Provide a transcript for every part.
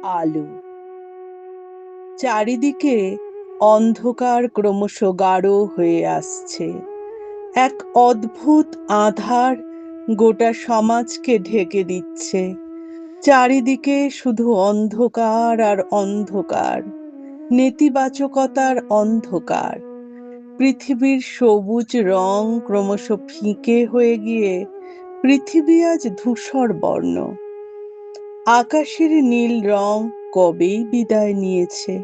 আলো। চারিদিকে অন্ধকার ক্রমশ গাঢ় হয়ে আসছে। এক অদ্ভুত আঁধার গোটা সমাজকে ঢেকে দিচ্ছে। চারিদিকে শুধু অন্ধকার আর অন্ধকার, নেতিবাচকতার অন্ধকার। পৃথিবীর সবুজ রং ক্রমশ ফিকে হয়ে গিয়ে পৃথিবী আজ ধূসর বর্ণ। আকাশের নীল রং কবেই বিদায় নিয়েছে।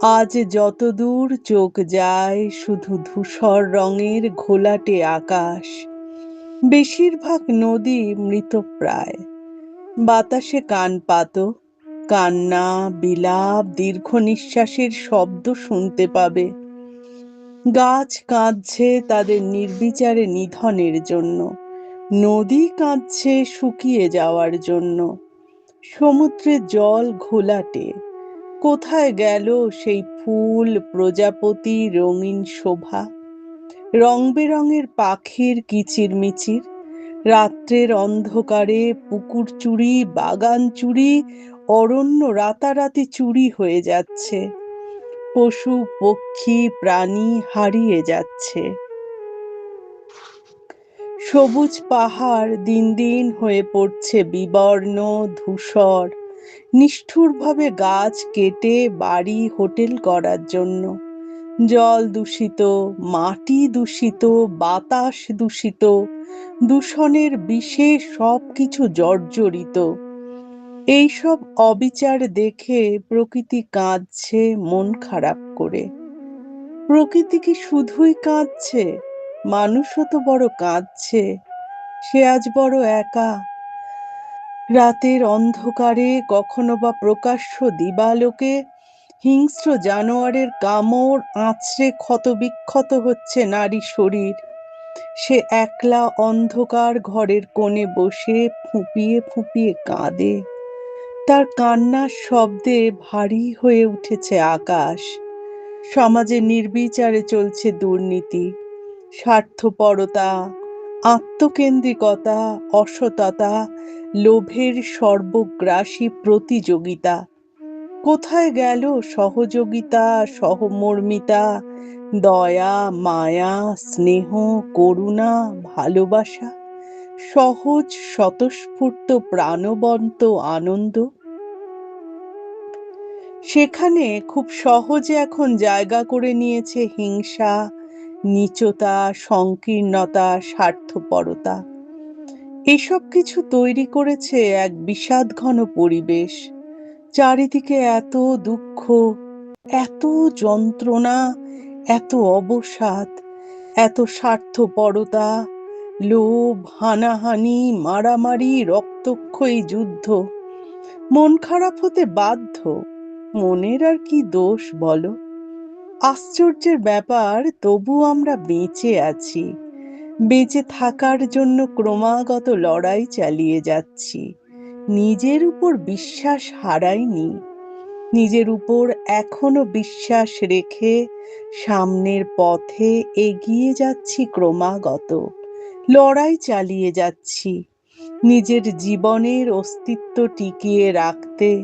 আজ যতদূর চোখ যায় শুধু ধূসর রঙের ঘোলাটে আকাশ। বেশিরভাগ নদী মৃতপ্রায়। বাতাসে কান পাতো, কান্না, বিলাপ, দীর্ঘ নিঃশ্বাসের শব্দ শুনতে পাবে। গাছ কাঁদছে তাদের নির্বিচারে নিধনের জন্য, নদী কাঁদছে শুকিয়ে যাওয়ার জন্য। সমুদ্রের জল ঘোলাটে। কোথায় গেল সেই ফুল, প্রজাপতি, রঙিন শোভা? রং বেরঙের পাখির কিচিরমিচির। রাত্রের অন্ধকারে পুকুর চুরি, বাগান চুরি, অরণ্য রাতারাতি চুরি হয়ে যাচ্ছে। পশু পক্ষী প্রাণী হারিয়ে যাচ্ছে। সবুজ পাহাড় দিন দিন হয়ে পড়ছে বিবর্ণ, ধূসর। নিষ্ঠুরভাবে গাছ কেটে বাড়ি, হোটেল করার জন্য। জল দূষিত, মাটি দূষিত, বাতাস দূষিত। দূষণের বিষে সবকিছু জর্জরিত। এইসব অবিচার দেখে প্রকৃতি কাঁদছে মন খারাপ করে। প্রকৃতি কি শুধুই কাঁদছে? মানুষও তো বড় কাঁদছে। সে আজ বড় একা। রাতের অন্ধকারে, কখনো বা প্রকাশ্য দিবালোকে হিংস্র জানোয়ারের কামড় আঁচড়ে ক্ষতবিক্ষত হচ্ছে নারী শরীর। সে একলা অন্ধকার ঘরের কোণে বসে ফুঁপিয়ে ফুঁপিয়ে কাঁদে। তার কান্নার শব্দে ভারী হয়ে উঠেছে আকাশ। সমাজে নির্বিচারে চলছে দুর্নীতি, স্বার্থপরতা, আত্মকেন্দ্রিকতা, অসততা, লোভের সর্বগ্রাসী প্রতিযোগিতা। কোথায় গেল সহযোগিতা, সহমর্মিতা, দয়া, মায়া, স্নেহ, করুণা, ভালোবাসা, সহজ স্বতঃস্ফূর্ত প্রাণবন্ত আনন্দ? সেখানে খুব সহজে এখন জায়গা করে নিয়েছে হিংসা, নীচতা, সংকীর্ণতা, স্বার্থপরতা। এসব কিছু তৈরি করেছে এক বিষাদঘন পরিবেশ। চারিদিকে এত দুঃখ, এত যন্ত্রণা, এত অবসাদ, এত স্বার্থপরতা, লোভ, হানাহানি, মারামারি, রক্তক্ষয়ী যুদ্ধ। মন খারাপ হতে বাধ্য। মনের আর কি দোষ বলো? আশ্চর্যের ব্যাপার, তবু আমরা বেঁচে আছি। বেঁচে থাকার জন্য ক্রমাগত লড়াই চালিয়ে যাচ্ছি। নিজের উপর বিশ্বাস হারাইনি। নিজের উপর এখনো বিশ্বাস রেখে সামনের পথে এগিয়ে যাচ্ছি ক্রমাগত। লড়াই চালিয়ে যাচ্ছি নিজের জীবনের অস্তিত্ব টিকিয়ে রাখতে,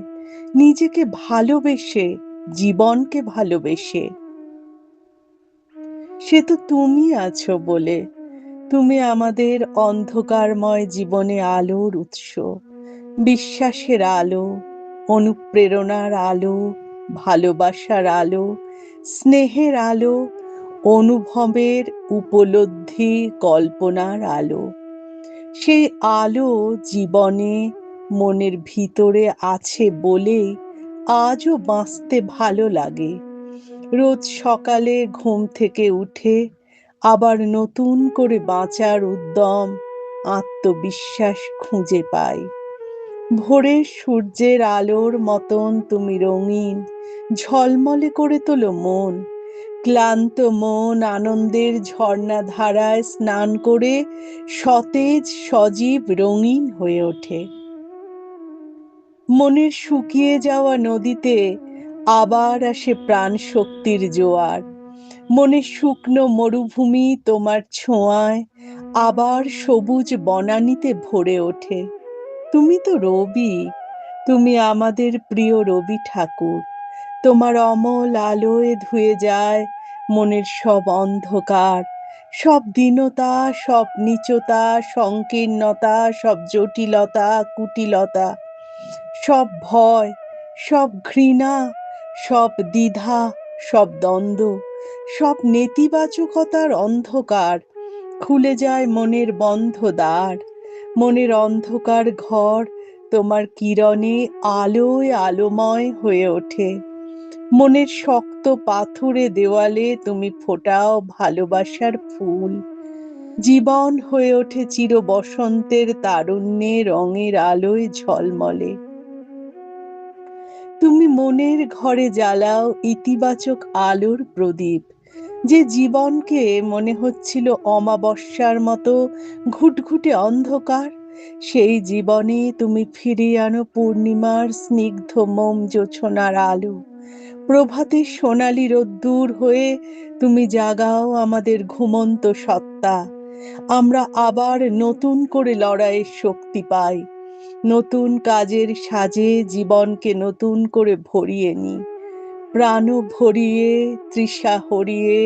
নিজেকে ভালোবেসে, জীবনকে ভালোবেসে। সে তো তুমি আছো বলে। তুমি আমাদের অন্ধকারময় জীবনে আলোর উৎস, বিশ্বাসের আলো, অনুপ্রেরণার আলো, ভালোবাসার আলো, স্নেহের আলো, অনুভবের উপলব্ধি, কল্পনার আলো। সেই আলো জীবনে মনের ভিতরে আছে বলেই আজও বাঁচতে ভালো লাগে। রোজ সকালে ঘুম থেকে উঠে আবার নতুন করে বাঁচার উদ্যম, আত্মবিশ্বাস খুঁজে পাই। ভোরের সূর্যের আলোর মতন তুমি রঙিন, ঝলমলে করে তোলো মন। ক্লান্ত মন আনন্দের ঝর্ণাধারায় স্নান করে সতেজ, সজীব, রঙিন হয়ে ওঠে। মনের শুকিয়ে যাওয়া নদীতে আবার আসে প্রাণ শক্তির জোয়ার। মনের শুকনো মরুভূমি তোমার ছোঁয়ায় আবার সবুজ বনানীতে ভরে ওঠে। তুমি তো রবি, তুমি আমাদের প্রিয় রবি ঠাকুর, তোমার অমল আলোয় ধুয়ে যায় মনের সব অন্ধকার, সব দীনতা, সব নীচতা, সংকীর্ণতা, সব জটিলতা, কুটিলতা, সব ভয়, সব ঘৃণা, সব দ্বিধা, সব দ্বন্দ্ব, সব নেতিবাচকতার অন্ধকার। খুলে যায় মনের বন্ধ দ্বার, মনের অন্ধকার ঘর তোমার কিরণে আলোয় আলোময় হয়ে ওঠে। মনের শক্ত পাথুরে দেওয়ালে তুমি ফোটাও ভালোবাসার ফুল। জীবন হয়ে ওঠে চির বসন্তের তারুণ্যে রঙের আলোয় ঝলমলে। তুমি মনের ঘরে জ্বালাও ইতিবাচক আলোর প্রদীপ, যে জীবনকে মনে হচ্ছিল অমাবস্যার মতো ঘুটঘুটে অন্ধকার, সেই জীবনে তুমি ফিরিয়ে আনো পূর্ণিমার স্নিগ্ধ মোম জোছনার আলো। প্রভাতে সোনালি রোদ্দুর হয়ে তুমি জাগাও আমাদের ঘুমন্ত সত্তা। আমরা আবার নতুন করে লড়াইয়ের শক্তি পাই, নতুন কাজের সাজে জীবনকে নতুন করে ভরিয়ে নিই। প্রাণ ভরিয়ে, তৃষা হরিয়ে,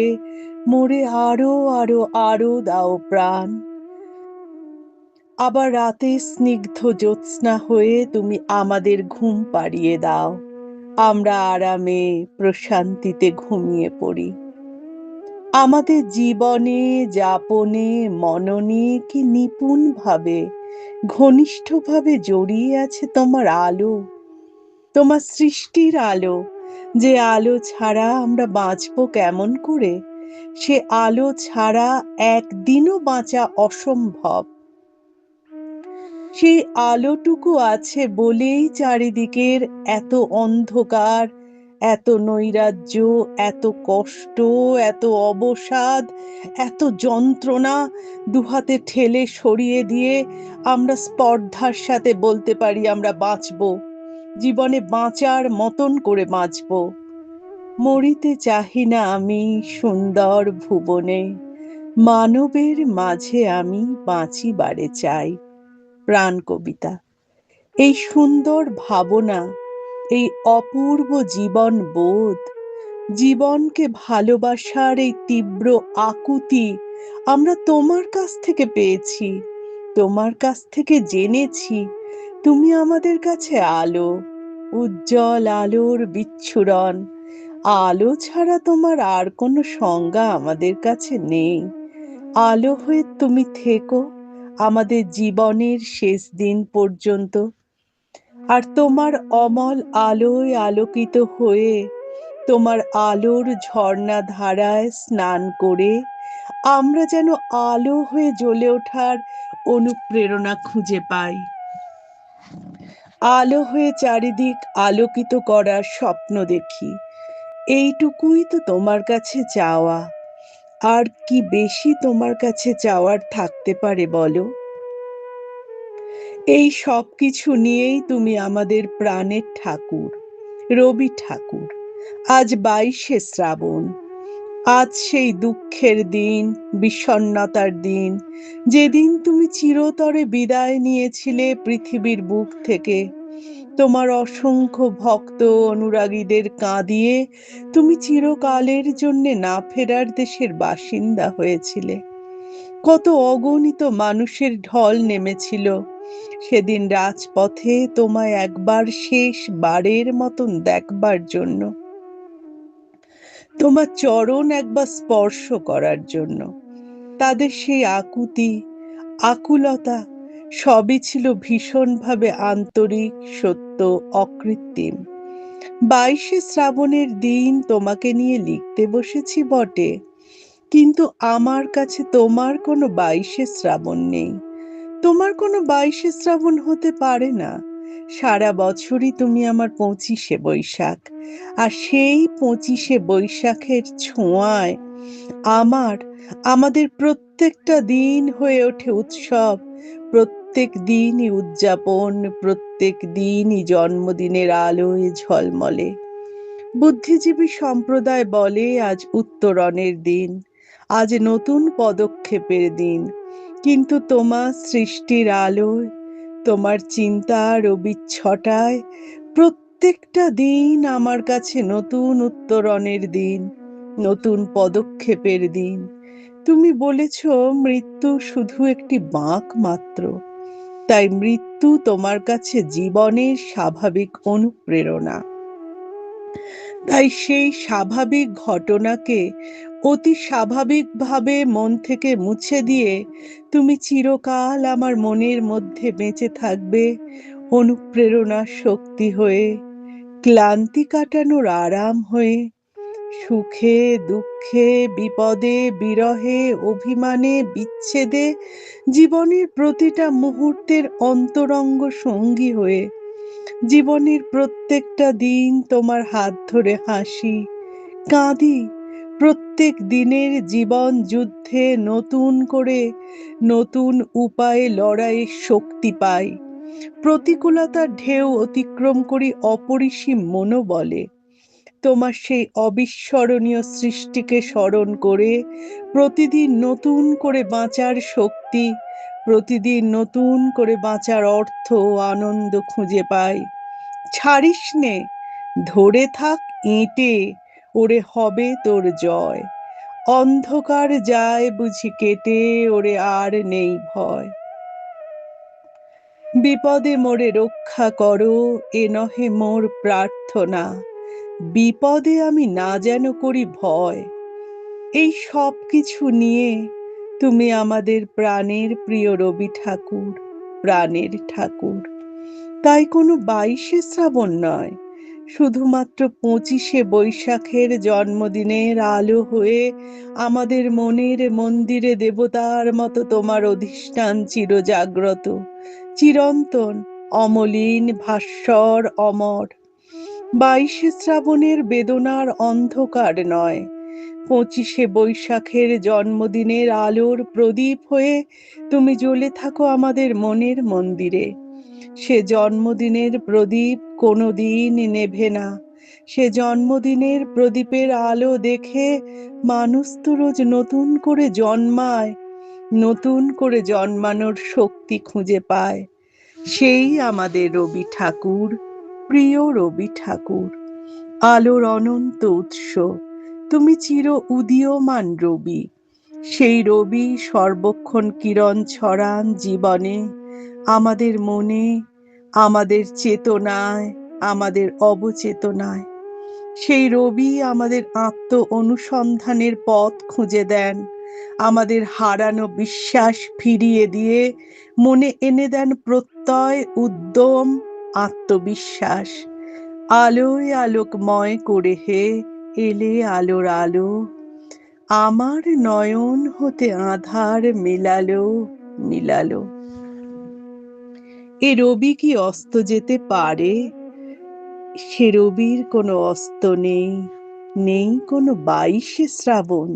মোরে আরো আরো আরো দাও প্রাণ। আবার রাতে স্নিগ্ধ জ্যোৎস্না হয়ে তুমি আমাদের ঘুম পাড়িয়ে দাও, আমরা আরামে প্রশান্তিতে ঘুমিয়ে পড়ি। আমাদের জীবনে যাপনে মননে কি নিপুণ ভাবে ঘনিষ্ঠভাবে জড়িয়ে আছে তোমার আলো, তোমার সৃষ্টির আলো, যে আলো ছাড়া আমরা বাঁচবো কেমন করে, সে আলো ছাড়া একদিনও বাঁচা অসম্ভব। সেই আলোটুকু আছে বলেই চারিদিকের এত অন্ধকার, এত নৈরাজ্য, এত কষ্ট, এত অবসাদ, এত যন্ত্রণা দুহাতে ঠেলে সরিয়ে দিয়ে আমরা স্পর্ধার সাথে বলতে পারি আমরা বাঁচবো, জীবনে বাঁচার মতন করে বাঁচবো। মরিতে চাহি না আমি সুন্দর ভুবনে, মানবের মাঝে আমি বাঁচিবারে চাই। প্রাণ কবিতা। এই সুন্দর ভাবনা, এই অপূর্ব জীবন বোধ, জীবনকে ভালোবাসার এই তীব্র আকুতি আমরা তোমার কাছ থেকে পেয়েছি, তোমার কাছ থেকে জেনেছি। তুমি আমাদের কাছে আলো, উজ্জ্বল আলোর বিচ্ছুরণ। আলো ছাড়া তোমার আর কোনো সংজ্ঞা আমাদের কাছে নেই। আলো হয়ে তুমি থেকো আমাদের জীবনের শেষ দিন পর্যন্ত। আর তোমার অমল আলোয় আলোকিত হয়ে, তোমার আলোর ঝর্ণা ধারায় স্নান করে আমরা যেন আলো হয়ে জ্বলে ওঠার অনুপ্রেরণা খুঁজে পাই। আলো হয়ে চারিদিক আলোকিত করার স্বপ্ন দেখি। এইটুকুই তো তোমার কাছে চাওয়া। আর কি বেশি তোমার কাছে চাওয়ার থাকতে পারে বলো? এই সব কিছু নিয়েই তুমি আমাদের প্রাণের ঠাকুর, রবি ঠাকুর। আজ 22শে শ্রাবণ। আজ সেই দুঃখের দিন, বিষণ্ণতার দিন, যেদিন তুমি চিরতরে বিদায় নিয়েছিলে পৃথিবীর বুক থেকে। তোমার অসংখ্য ভক্ত অনুরাগীদের কাঁদিয়ে তুমি চিরকালের জন্যে না ফেরার দেশের বাসিন্দা হয়েছিলে। কত অগণিত মানুষের ঢল নেমেছিল সেদিন রাজপথে তোমায় একবার শেষ বারের মতন দেখবার জন্য, তোমার চরণ একবার স্পর্শ করার জন্য। তাদের সেই আকুতি, আকুলতা সবই ছিল ভীষণভাবে আন্তরিক, সত্য, অকৃত্রিম। 22শে শ্রাবণের দিন তোমাকে নিয়ে লিখতে বসেছি বটে, কিন্তু আমার কাছে তোমার কোনো 22শে শ্রাবণ নেই। তোমার কোনো 22শে শ্রাবণ হতে পারে না। সারা বছরই তুমি আমার 25শে বৈশাখ। আর সেই 25শে বৈশাখের ছোঁয়ায় আমার, আমাদের প্রত্যেকটা দিন হয়ে ওঠে উৎসব, প্রত্যেক দিনই উদযাপন, প্রত্যেক দিনই জন্মদিনের আলোয় ঝলমলে। বুদ্ধিজীবী সম্প্রদায় বলে আজ উত্তরণের দিন, আজ নতুন পদক্ষেপের দিন, কিন্তু তোমার সৃষ্টির আলোয় তোমার চিন্তা রবির ছটায় প্রত্যেকটা দিন আমার কাছে নতুন উত্তরণের দিন, নতুন পদক্ষেপের দিন। তুমি বলেছ মৃত্যু শুধু একটি বাঁক মাত্র, তাই মৃত্যু তোমার কাছে জীবনের স্বাভাবিক অনুপ্রেরণা। তাই সেই স্বাভাবিক ঘটনাকে অতি স্বাভাবিকভাবে মন থেকে মুছে দিয়ে তুমি চিরকাল আমার মনের মধ্যে বেঁচে থাকবে অনুপ্রেরণার শক্তি হয়ে, ক্লান্তি কাটানোর আরাম হয়ে, সুখে দুঃখে বিপদে বিরহে অভিমানে বিচ্ছেদে জীবনের প্রতিটা মুহূর্তের অন্তরঙ্গ সঙ্গী হয়ে, জীবনের প্রত্যেকটা দিন তোমার হাত ধরে হাসি কাঁদি, প্রত্যেক দিনের জীবন যুদ্ধে নতুন করে নতুন উপায়ে লড়াইয়ের শক্তি পাই, প্রতিকূলতার ঢেউ অতিক্রম করি অপরিসীম মনোবলে। তোমার সেই অবিস্মরণীয় সৃষ্টিকে স্মরণ করে প্রতিদিন নতুন করে বাঁচার শক্তি, প্রতিদিন নতুন করে বাঁচার অর্থ ও আনন্দ খুঁজে পাই। ছাড়িস নে, ধরে থাক এঁটে, ওরে হবে তোর জয়। অন্ধকার যায় বুঝি কেটে, ওরে আর নেই ভয়। বিপদে মোরে রক্ষা করো, এ নহে মোর প্রার্থনা। বিপদে আমি না যেন করি ভয়। এই সব কিছু নিয়ে তুমি আমাদের প্রাণের প্রিয় রবি ঠাকুর, প্রাণের ঠাকুর। তাই কোনো 22শে শ্রাবণ নয়, শুধুমাত্র 25শে বৈশাখের জন্মদিনের আলো হয়ে আমাদের মনের মন্দিরে দেবতার মতো তোমার অধিষ্ঠান চিরজাগ্রত, চিরন্তন, অমলিন, ভাস্বর, অমর। 22শে শ্রাবণের বেদনার অন্ধকার নয়, 25শে বৈশাখের জন্মদিনের আলোর প্রদীপ হয়ে তুমি জ্বলে থাকো আমাদের মনের মন্দিরে। সে জন্মদিনের প্রদীপ কোনো দিন নেভে না, সে জন্মদিনের প্রদীপের আলো দেখে মানুষ তো রোজ নতুন করে জন্মায়, নতুন করে জন্মানোর শক্তি খুঁজে পায়। সেই আমাদের রবি ঠাকুর, প্রিয় রবি ঠাকুর, আলোর অনন্ত উৎস। তুমি চির উদীয়মান রবি, সেই রবি সর্বক্ষণ কিরণ ছড়ান জীবনে, আমাদের মনে, আমাদের চেতনায়, আমাদের অবচেতনায়। সেই রবি আমাদের আত্ম অনুসন্ধানের পথ খুঁজে দেন, আমাদের হারানো বিশ্বাস ফিরিয়ে দিয়ে মনে এনে দেন প্রত্যয়, উদ্যম, আত্মবিশ্বাস। আলোয় আলোকময় করে হে এলে আলোর আলো, আমার নয়ন হতে আধার মিলালো, মিলালো। এ রবি কি অস্ত যেতে পারে? সে রবির কোনো অস্ত নেই, নেই কোনো 22শে শ্রাবণ।